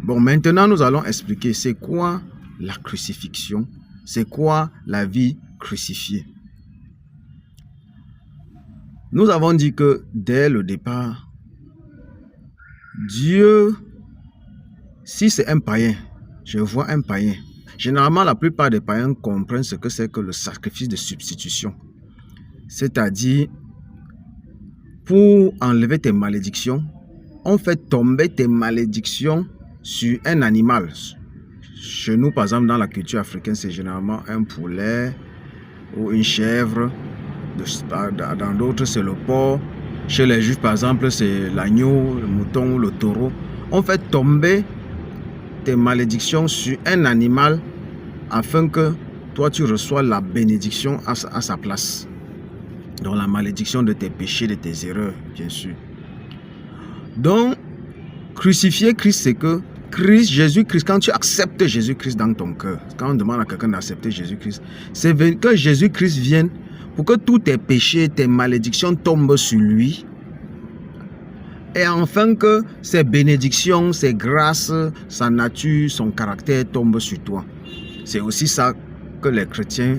Bon, maintenant, nous allons expliquer c'est quoi la crucifixion, c'est quoi la vie crucifiée. Nous avons dit que dès le départ, Dieu, si c'est un païen, je vois un païen. Généralement, la plupart des païens comprennent ce que c'est que le sacrifice de substitution. C'est-à-dire, pour enlever tes malédictions, on fait tomber tes malédictions sur un animal. Chez nous, par exemple, dans la culture africaine, c'est généralement un poulet ou une chèvre. Dans d'autres, c'est le porc. Chez les juifs, par exemple, c'est l'agneau, le mouton ou le taureau. On fait tomber tes malédictions sur un animal afin que toi, tu reçois la bénédiction à sa place. Donc, la malédiction de tes péchés, de tes erreurs, bien sûr. Donc, crucifier Christ, c'est que Jésus-Christ, quand tu acceptes Jésus-Christ dans ton cœur, quand on demande à quelqu'un d'accepter Jésus-Christ, c'est que Jésus-Christ vienne pour que tous tes péchés, tes malédictions tombent sur lui. Et enfin que ses bénédictions, ses grâces, sa nature, son caractère tombent sur toi. C'est aussi ça que les chrétiens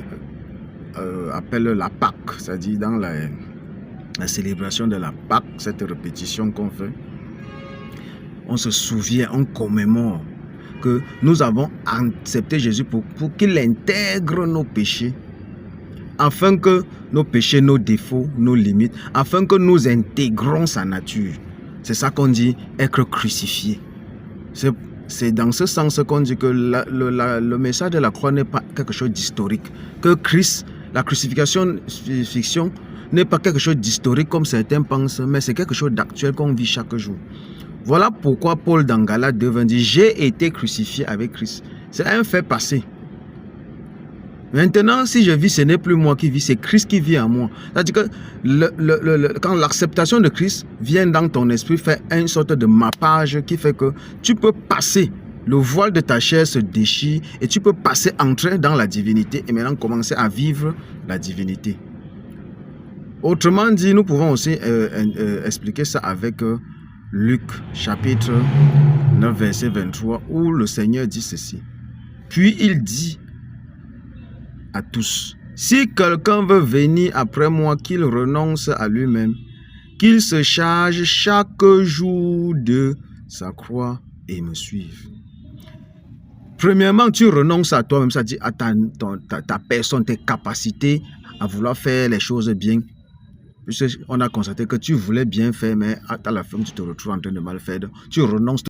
appellent la Pâque, c'est-à-dire dans la célébration de la Pâque, cette répétition qu'on fait. On se souvient, on commémore que nous avons accepté Jésus pour qu'il intègre nos péchés, afin que nos péchés, nos défauts, nos limites, afin que nous intégrons sa nature. C'est ça qu'on dit être crucifié. C'est dans ce sens qu'on dit que le message de la croix n'est pas quelque chose d'historique. Que Christ, la crucifixion n'est pas quelque chose d'historique comme certains pensent, mais c'est quelque chose d'actuel qu'on vit chaque jour. Voilà pourquoi Paul dans Galates 2 dit « J'ai été crucifié avec Christ ». C'est un fait passé. Maintenant, si je vis, ce n'est plus moi qui vis, c'est Christ qui vit en moi. C'est-à-dire que quand l'acceptation de Christ vient dans ton esprit, fait une sorte de mappage qui fait que tu peux passer, le voile de ta chair se déchire et tu peux passer, entrer dans la divinité et maintenant commencer à vivre la divinité. Autrement dit, nous pouvons aussi expliquer ça avec Luc chapitre 9 verset 23 où le Seigneur dit ceci. Puis il dit à tous, si quelqu'un veut venir après moi, qu'il renonce à lui-même, qu'il se charge chaque jour de sa croix et me suive. Premièrement, tu renonces à toi-même, c'est-à-dire à ta personne, tes capacités à vouloir faire les choses bien. Puisqu'on a constaté que tu voulais bien faire, mais à la fin, tu te retrouves en train de mal faire. Tu renonces.